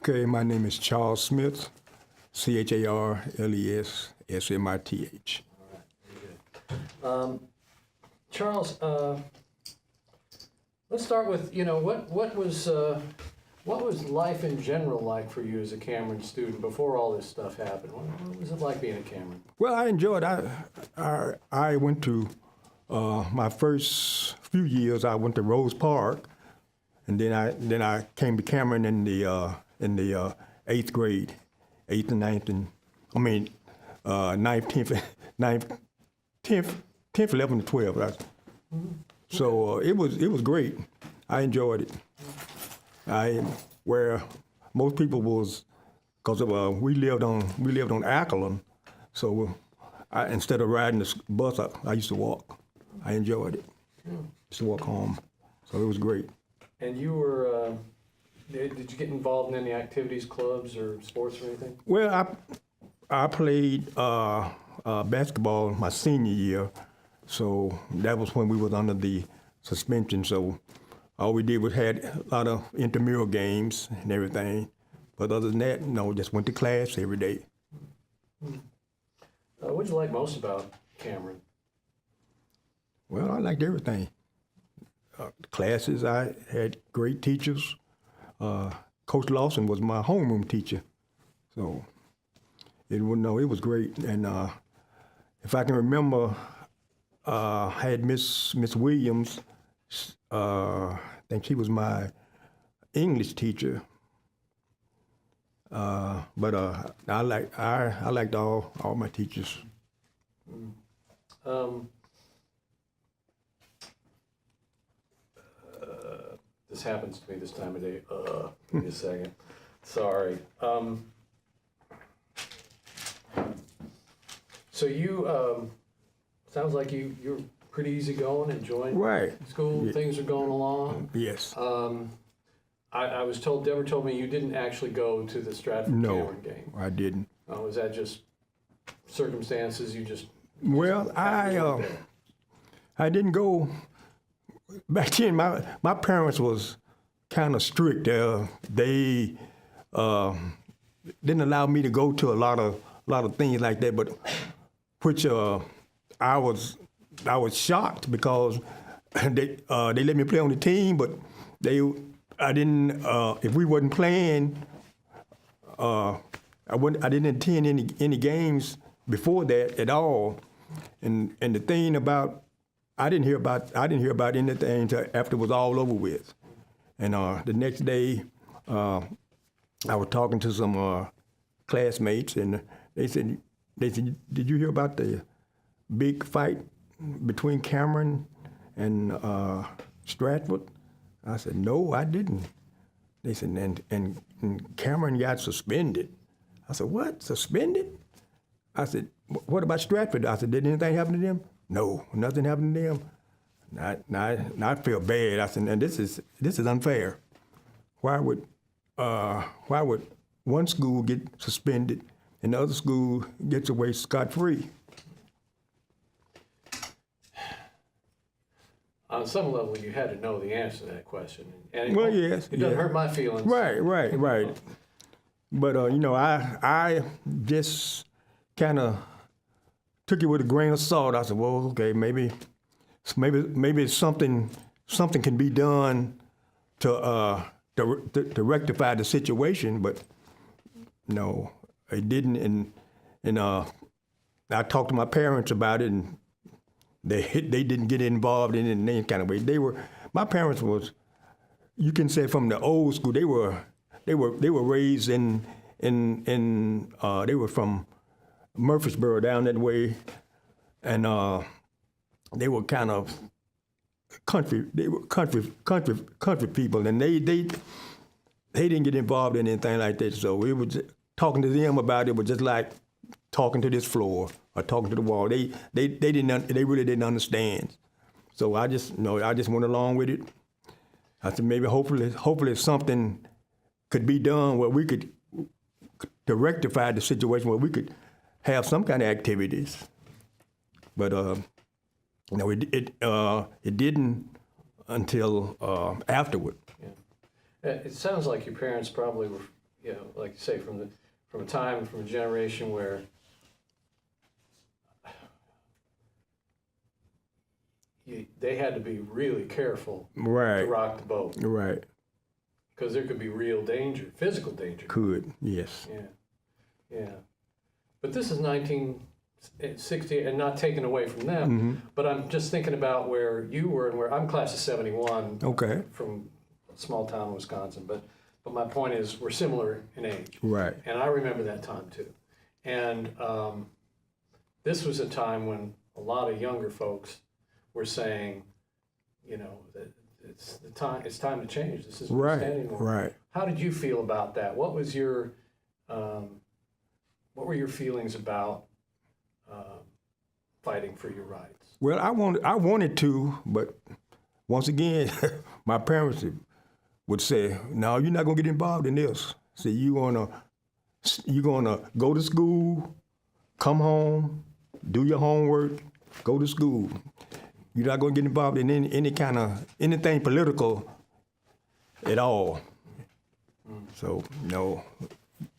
Okay, my name is Charles Smith, CHARLES SMITH. Charles, let's start with, what was life in general like for you as a Cameron student before all this stuff happened? What was it like being a Cameron? Well, I enjoyed. I went to my first few years. I went to Rose Park, and then I came to Cameron in the 8th grade, 8th and 9th, and ninth, 10th, 11th, and 12th. So it was great. I enjoyed it. Where most people was, because we lived on Ackerland, so instead of riding the bus, I used to walk. I enjoyed it. Used to walk home, so it was great. And you were, did you get involved in any activities, clubs, or sports or anything? Well, I played basketball my senior year, so that was when we was under the suspension. So all we did was had a lot of intramural games and everything. But other than that, no, just went to class every day. What did you like most about Cameron? Well, I liked everything. Classes, I had great teachers. Coach Lawson was my homeroom teacher, so it was great. And if I can remember, I had Miss Williams. I think she was my English teacher. But I liked all my teachers. This happens to me this time of day. Give me a second. Sorry. So you, sounds like you're pretty easygoing, enjoying Right. school. Yeah. Things are going along. Yes. I was told, Deborah told me you didn't actually go to the Stratford No, Cameron game. I didn't. Was that just circumstances? You just Well, I didn't go. Back then, my parents was kind of strict. They didn't allow me to go to a lot of things like that. But which I was shocked because they let me play on the team, but I didn't. If we wasn't playing, I didn't attend any games before that at all. And the thing about I didn't hear about anything until after it was all over with. And the next day, I was talking to some classmates, and they said, "Did you hear about the big fight between Cameron and Stratford?" I said, "No, I didn't." They said, and Cameron got suspended. I said, "What? Suspended?" I said, "What about Stratford?" I said, "Did anything happen to them?" "No, nothing happened to them." I feel bad. I said, "And this is unfair. Why would one school get suspended and the other school gets away scot-free?" On some level, you had to know the answer to that question. And Well, yes, it doesn't yeah. hurt my feelings. Right. But I just kind of took it with a grain of salt. I said, "Well, okay, maybe something can be done to rectify the situation." But no, it didn't. And I talked to my parents about it, and they didn't get involved in it in any kind of way. My parents was, you can say, from the old school. They were raised in they were from Murfreesboro down that way, and they were kind of country. They were country people, and they didn't get involved in anything like that. So we was talking to them about it was just like talking to this floor or talking to the wall. They really didn't understand. So I just went along with it. I said maybe hopefully something could be done where we could to rectify the situation where we could have some kind of activities. But it didn't until afterward. Yeah. It sounds like your parents probably were, you know, like you say, from a time, from a generation where they had to be really careful to Right. rock the boat Right. because there could be real danger, physical danger. Could. Yes. Yeah, yeah. But this is 1960, and not taken away from them. But I'm just thinking about where you were and where I'm class of '71. Okay. From a small town in Wisconsin. But my point is, we're similar in age. Right. And I remember that time too. And this was a time when a lot of younger folks were saying, you know, that it's time to change. This isn't Right. standing anymore. Right. How did you feel about that? What was your what were your feelings about fighting for your rights? Well, I wanted to, but once again, my parents would say, "No, you're not gonna get involved in this. See, you're gonna go to school, come home, do your homework, go to school. You're not gonna get involved in any kind of anything political at all." So no,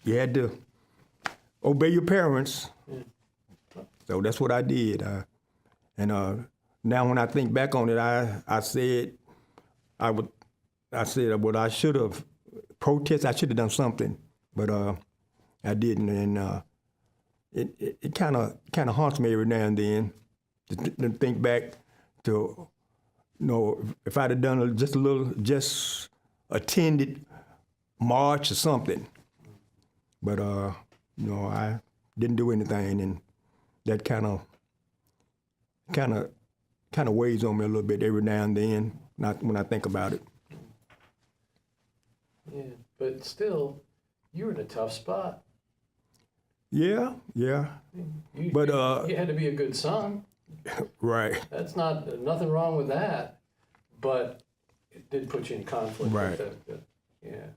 you had to obey your parents. So that's what I did. And now when I think back on it, I said what I should have protest. I should have done something, but I didn't. And it kind of haunts me every now and then to think back to, you know, if I'd have done just attended march or something. But you know, I didn't do anything, and that kind of weighs on me a little bit every now and then. Not when I think about it. Yeah, but still, you were in a tough spot. Yeah. But you had to be a good son. right. That's nothing wrong with that, but it did put you in conflict. Right. With that. Yeah.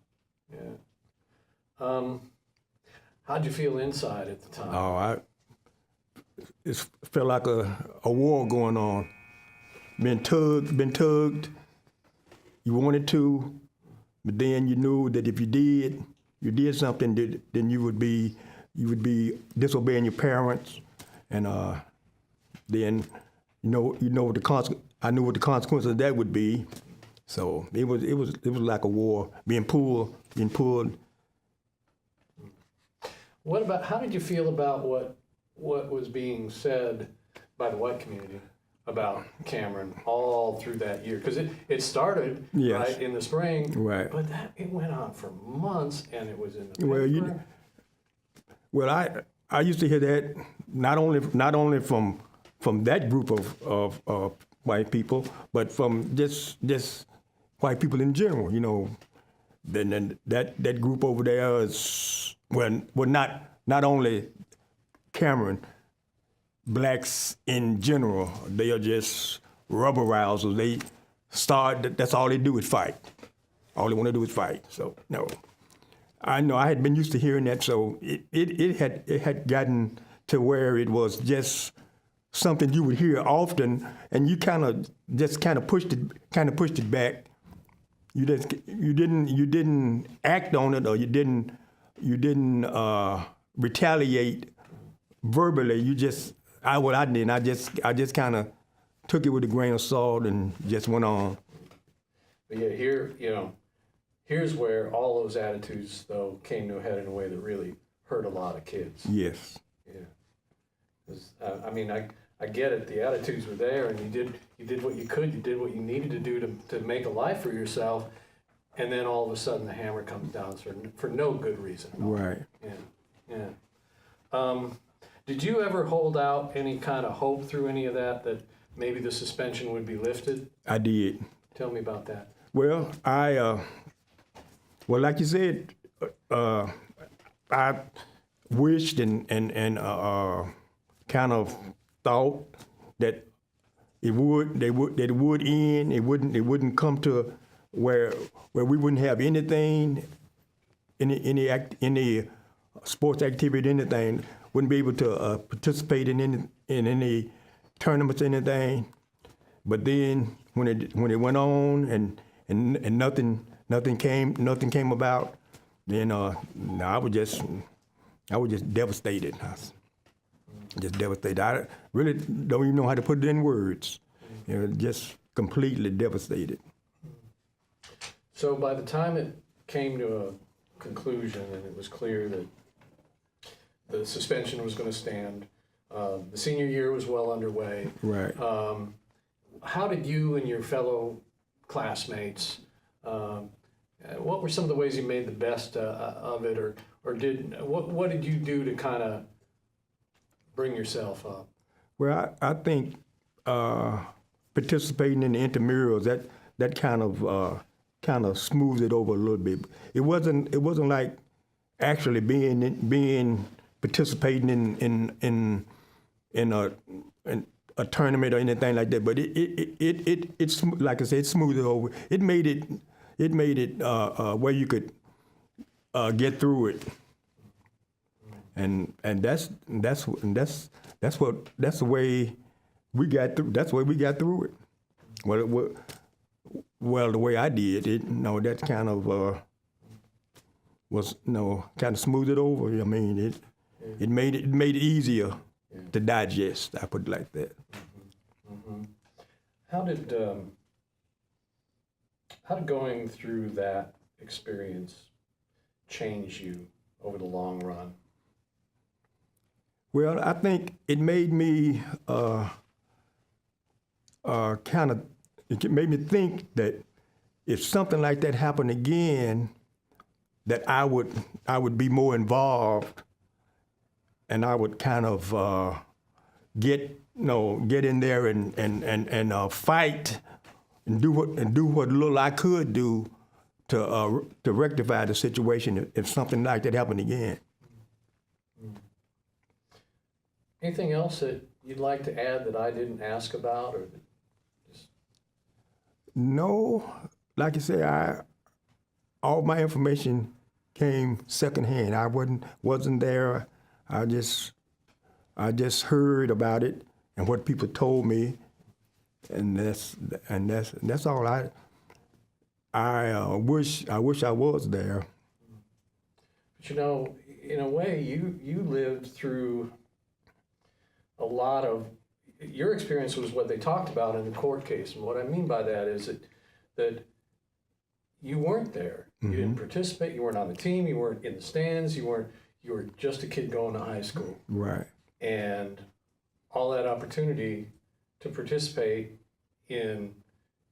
How'd you feel inside at the time? It felt like a war going on. Been tugged. You wanted to, but then you knew that if you did something, then you would be disobeying your parents, and then I knew what the consequences of that would be. So it was like a war, being pulled. How did you feel about what was being said by the white community about Cameron all through that year? Because it started Yes. right in the spring, Right. but it went on for months, and it was in the paper. Well, I used to hear that not only from that group of white people, but from just white people in general. You know, then that group over there is not only Cameron, blacks in general. They are just rubber rousers. That's all they do is fight. All they want to do is fight. So no. I know I had been used to hearing that, so it had gotten to where it was just something you would hear often, and you kind of pushed it back. You didn't act on it, or you didn't retaliate verbally. I just kind of took it with a grain of salt and just went on. But yeah, here's where all those attitudes, though, came to a head in a way that really hurt a lot of kids. Yes. Yeah. 'Cause, I get it. The attitudes were there, and you did what you could. You did what you needed to do to make a life for yourself, and then all of a sudden the hammer comes down for no good reason. Right. Yeah. Did you ever hold out any kind of hope through any of that maybe the suspension would be lifted? I did. Tell me about that. Well, like you said, I wished and kind of thought that it would end. It wouldn't come to where we wouldn't have anything, any sports activity, anything. Wouldn't be able to participate in any tournaments, anything. But then when it went on and nothing came about, then no, I was just devastated. I was just devastated. I really don't even know how to put it in words. You know, just completely devastated. So by the time it came to a conclusion and it was clear that the suspension was going to stand, the senior year was well underway. Right. How did you and your fellow classmates, what were some of the ways you made the best of it, or what did you do to kind of bring yourself up? Well, I think participating in the intramurals that kind of smoothed it over a little bit. It wasn't like actually participating in a tournament or anything like that. But it like I said, it smoothed it over. It made it where you could get through it. And that's the way we got through. That's the way we got through it. Well, the way I did it, that kind of was kind of smoothed it over. I mean, it made it easier to digest. I put it like that. Mm-hmm. How did going through that experience change you over the long run? Well, I think it made me it made me think that if something like that happened again, that I would be more involved, and I would kind of get in there and fight and do what little I could do to rectify the situation if something like that happened again. Anything else that you'd like to add that I didn't ask about, or just... No, like I say, all my information came secondhand. I wasn't there. I just heard about it and what people told me, and that's all. I wish I was there. But in a way, you lived through a lot of your experience was what they talked about in the court case. And what I mean by that is that you weren't there. Mm-hmm. You didn't participate. You weren't on the team. You weren't in the stands. You were just a kid going to high school. Right. And all that opportunity to participate in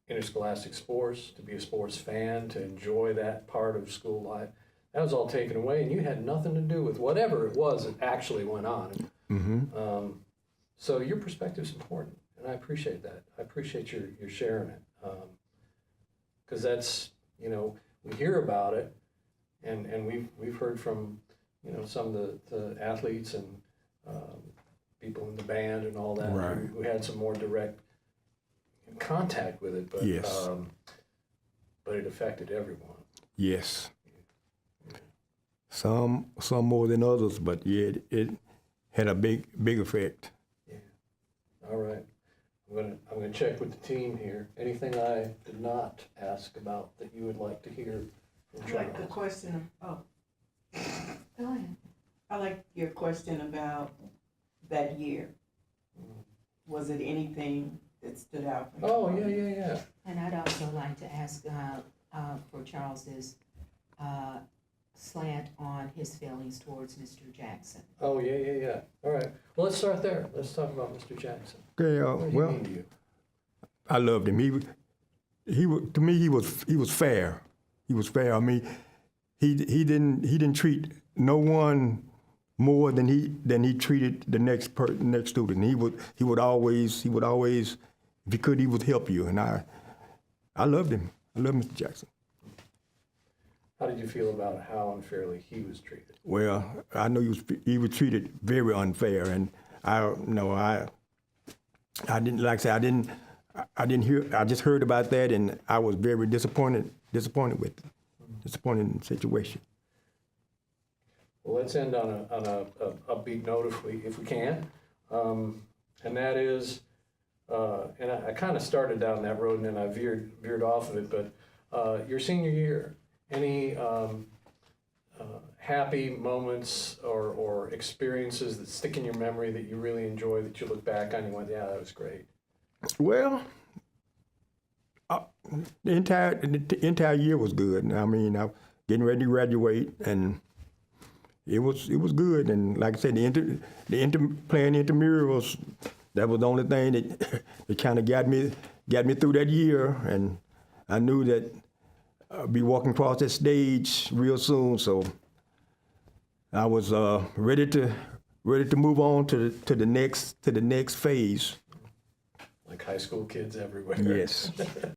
interscholastic sports, to be a sports fan, to enjoy that part of school life, that was all taken away, and you had nothing to do with whatever it was that actually went on. Mm-hmm. So your perspective is important, and I appreciate that. I appreciate your sharing it, because that's, we hear about it, and we've heard from some of the athletes and people in the band and all that, right, who had some more direct contact with it, but yes, but it affected everyone. Yes. Some more than others, but yeah, it had a big effect. All right. I'm gonna check with the team here. Anything I did not ask about that you would like to hear from Charles? I like the question. Go ahead. I like your question about that year. Was it anything that stood out for you? Oh, yeah. And I'd also like to ask for Charles's slant on his feelings towards Mr. Jackson. Oh, yeah. All right. Well, let's start there. Let's talk about Mr. Jackson. Okay. What did he mean to you? I loved him. To me, he was fair. He was fair. I mean, he didn't treat no one more than he treated the next student. He would always, if he could, he would help you. And I loved him. I love Mr. Jackson. How did you feel about how unfairly he was treated? Well, I know he was treated very unfair, and I didn't, like I said, I didn't hear. I just heard about that, and I was very disappointed with it. Disappointed situation. Well, let's end on a upbeat note if we can, and that is, and I kind of started down that road and then I veered off of it. But your senior year, any happy moments or experiences that stick in your memory that you really enjoy, that you look back on and you went, yeah, that was great? Well, the entire year was good. I mean, I getting ready to graduate, and it was good. And like I said, playing intramurals, that was the only thing that kind of got me through that year. And I knew that I'd be walking across that stage real soon, so I was ready to move on to the next phase. Like high school kids everywhere. Yes.